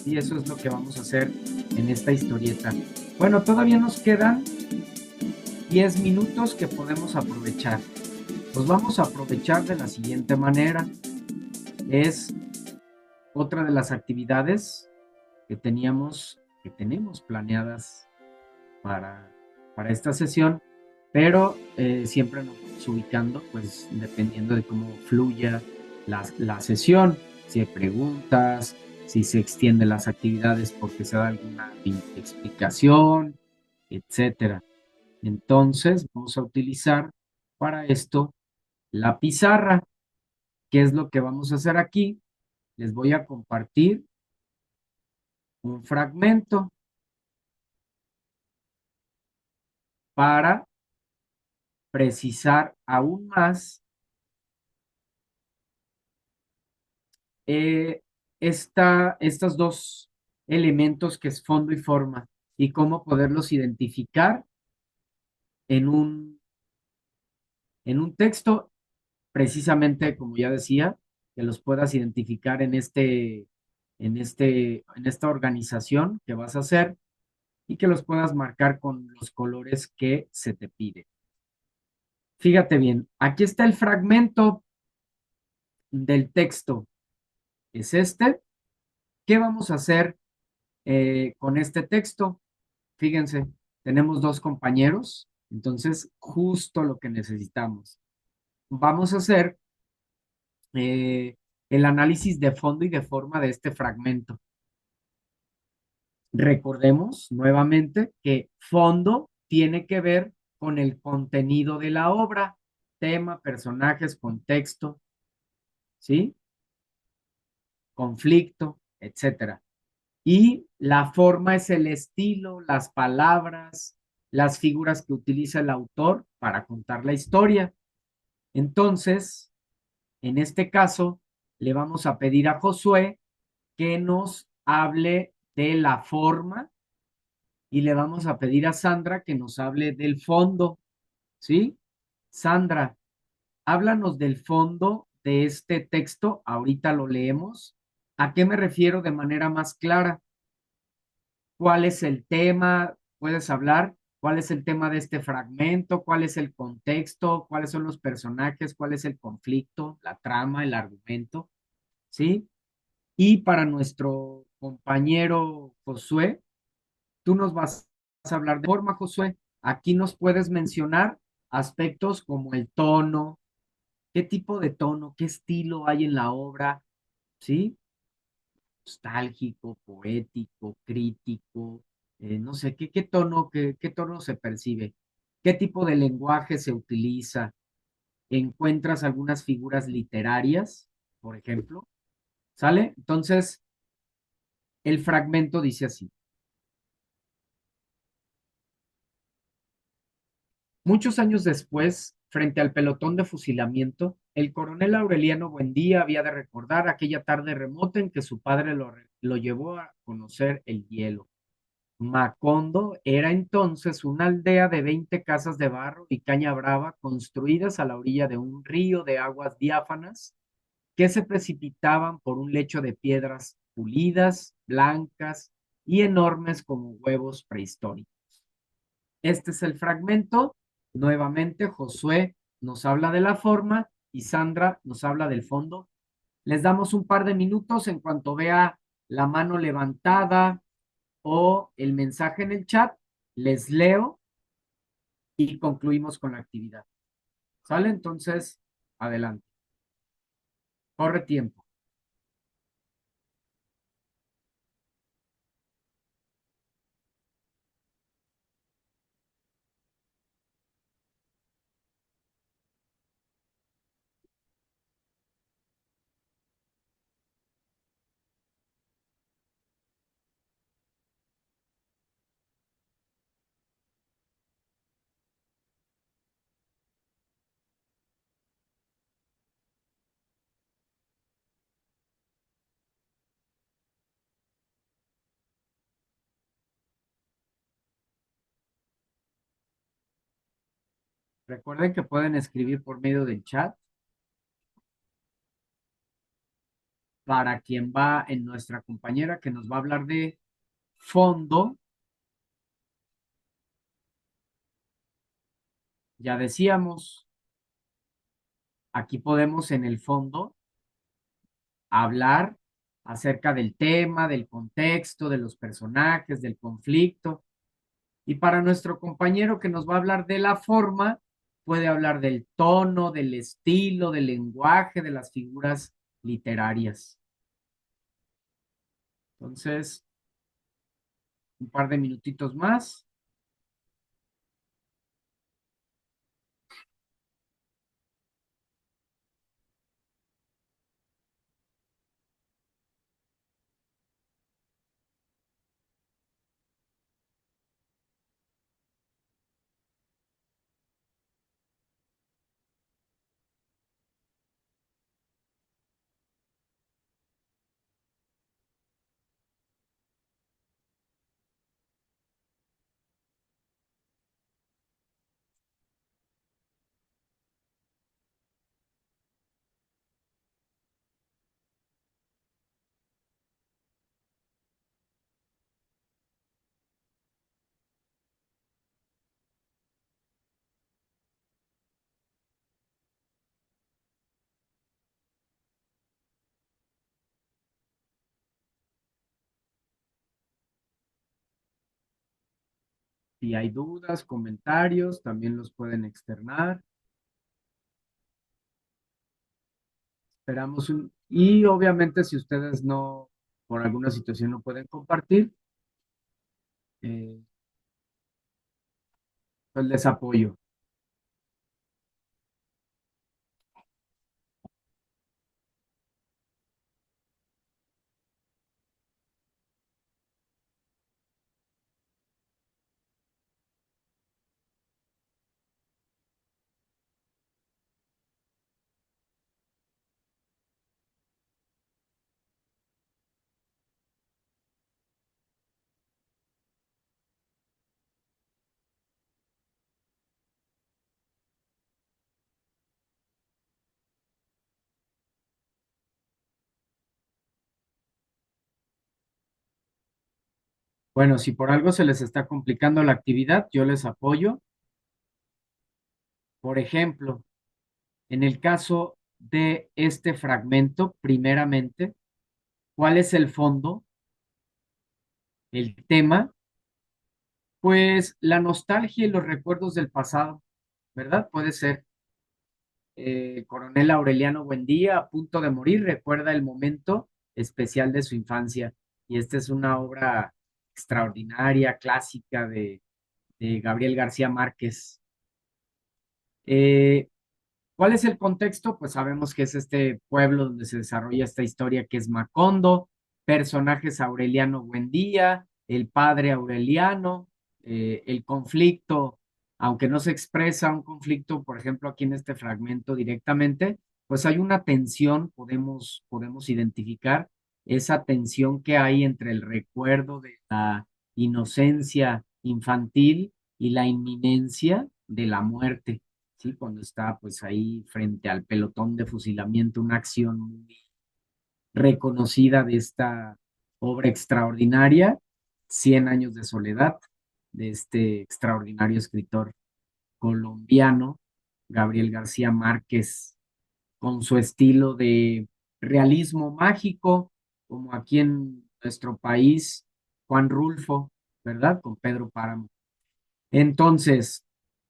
Y eso es lo que vamos a hacer en esta historieta. Bueno, todavía nos quedan 10 minutos que podemos aprovechar. Los vamos a aprovechar de la siguiente manera. Es otra de las actividades que tenemos planeadas para esta sesión, pero siempre nos vamos ubicando, pues dependiendo de cómo fluya la sesión, si hay preguntas, si se extienden las actividades porque se da alguna explicación, etcétera. Entonces, vamos a utilizar para esto la pizarra. ¿Qué es lo que vamos a hacer aquí? Les voy a compartir un fragmento. para precisar aún más eh, estos dos elementos que es fondo y forma y cómo poderlos identificar en en un texto, precisamente como ya decía, que los puedas identificar en esta organización que vas a hacer y que los puedas marcar con los colores que se te pide. Fíjate bien, aquí está el fragmento del texto, es este. ¿Qué vamos a hacer con este texto? Fíjense, tenemos dos compañeros, entonces justo lo que necesitamos. Vamos a hacer el análisis de fondo y de forma de este fragmento. Recordemos nuevamente que fondo tiene que ver con el contenido de la obra, tema, personajes, contexto, ¿sí? Conflicto, etcétera. Y la forma es el estilo, las palabras, las figuras que utiliza el autor para contar la historia. Entonces, en este caso, le vamos a pedir a Josué que nos hable de la forma y le vamos a pedir a Sandra que nos hable del fondo, ¿sí? Sandra, háblanos del fondo de este texto, ahorita lo leemos. ¿A qué me refiero de manera más clara? ¿Cuál es el tema? ¿Puedes hablar? ¿Cuál es el tema de este fragmento? ¿Cuál es el contexto? ¿Cuáles son los personajes? ¿Cuál es el conflicto, la trama, el argumento? ¿Sí? Y para nuestro compañero Josué, tú nos vas a hablar de forma, Josué. Aquí nos puedes mencionar aspectos como el tono, qué tipo de tono, qué estilo hay en la obra, ¿sí? Nostálgico, poético, crítico, no sé, qué tono se percibe? ¿Qué tipo de lenguaje se utiliza? ¿Encuentras algunas figuras literarias, por ejemplo? ¿Sale? Entonces, el fragmento dice así. Muchos años después, frente al pelotón de fusilamiento, el coronel Aureliano Buendía había de recordar aquella tarde remota en que su padre lo llevó a conocer el hielo. Macondo era entonces una aldea de 20 casas de barro y caña brava construidas a la orilla de un río de aguas diáfanas que se precipitaban por un lecho de piedras pulidas, blancas y enormes como huevos prehistóricos. Este es el fragmento. Nuevamente, Josué nos habla de la forma y Sandra nos habla del fondo. Les damos un par de minutos en cuanto vea la mano levantada o el mensaje en el chat, les leo y concluimos con la actividad. ¿Sale? Entonces, adelante. Corre tiempo. Recuerden que pueden escribir por medio del chat para quien va en nuestra compañera que nos va a hablar de fondo. Ya decíamos, aquí podemos en el fondo hablar acerca del tema, del contexto, de los personajes, del conflicto. Y para nuestro compañero que nos va a hablar de la forma, puede hablar del tono, del estilo, del lenguaje, de las figuras literarias. Entonces, un par de minutitos más. Si hay dudas, comentarios, también los pueden externar. Esperamos un... Y obviamente si ustedes no, por alguna situación no pueden compartir, eh, pues les apoyo. Bueno, si por algo se les está complicando la actividad, yo les apoyo. Por ejemplo, en el caso de este fragmento, primeramente, ¿cuál es el fondo? El tema, pues la nostalgia y los recuerdos del pasado, ¿verdad? Puede ser Coronel Aureliano Buendía, a punto de morir, recuerda el momento especial de su infancia. Y esta es una obra extraordinaria, clásica de Gabriel García Márquez. Eh, ¿Cuál es el contexto? Pues sabemos que es este pueblo donde se desarrolla esta historia que es Macondo, personajes Aureliano Buendía, el padre Aureliano, el conflicto, aunque no se expresa un conflicto, por ejemplo, aquí en este fragmento directamente, pues hay una tensión, podemos identificar esa tensión que hay entre el recuerdo de la inocencia infantil y la inminencia de la muerte. ¿Sí? Cuando está pues ahí frente al pelotón de fusilamiento, una acción muy reconocida de esta obra extraordinaria, Cien años de soledad, de este extraordinario escritor colombiano, Gabriel García Márquez, con su estilo de realismo mágico, como aquí en nuestro país, Juan Rulfo, ¿verdad? Con Pedro Páramo. Entonces,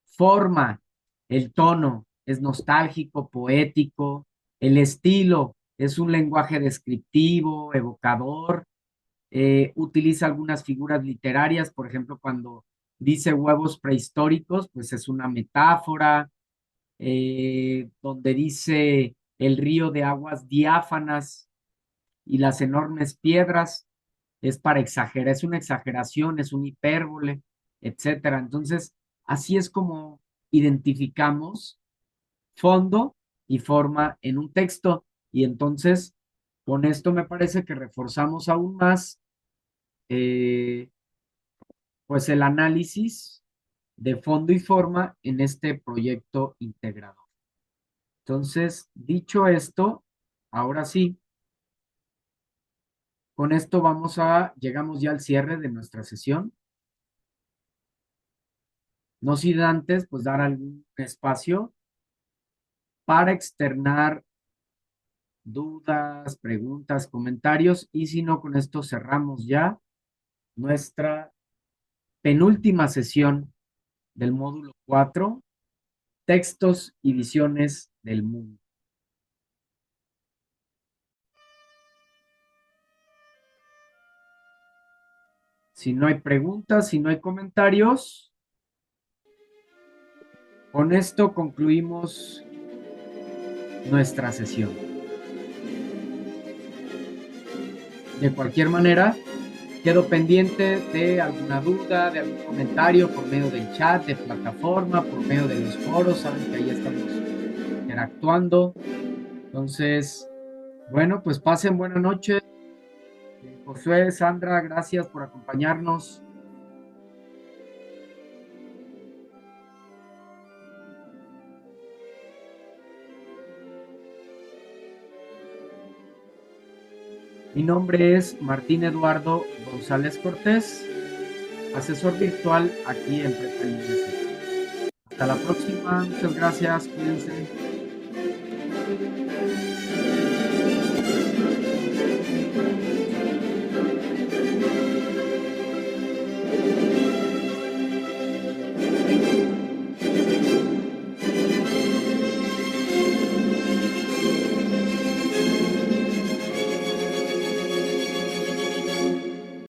forma, el tono es nostálgico, poético, el estilo es un lenguaje descriptivo, evocador, utiliza algunas figuras literarias, por ejemplo, cuando dice huevos prehistóricos, pues es una metáfora, donde dice el río de aguas diáfanas y las enormes piedras, es para exagerar, es una exageración, es un hipérbole, etcétera. Entonces, así es como identificamos fondo y forma en un texto. Y entonces, con esto me parece que reforzamos aún más, eh, pues el análisis de fondo y forma en este proyecto integrado. Entonces, dicho esto, ahora sí, con esto llegamos ya al cierre de nuestra sesión. No sin antes, pues dar algún espacio para externar dudas, preguntas, comentarios, y si no, con esto cerramos ya nuestra penúltima sesión del módulo 4, textos y visiones del mundo. Si no hay preguntas, si no hay comentarios, con esto concluimos nuestra sesión. De cualquier manera, quedo pendiente de alguna duda, de algún comentario por medio del chat, de plataforma, por medio de los foros. Saben que ahí estamos interactuando. Entonces, bueno, pues pasen buena noche. Josué, Sandra, gracias por acompañarnos. Mi nombre es Martín Eduardo González Cortés, asesor virtual aquí en Prepa INS. Hasta la próxima, muchas gracias, cuídense.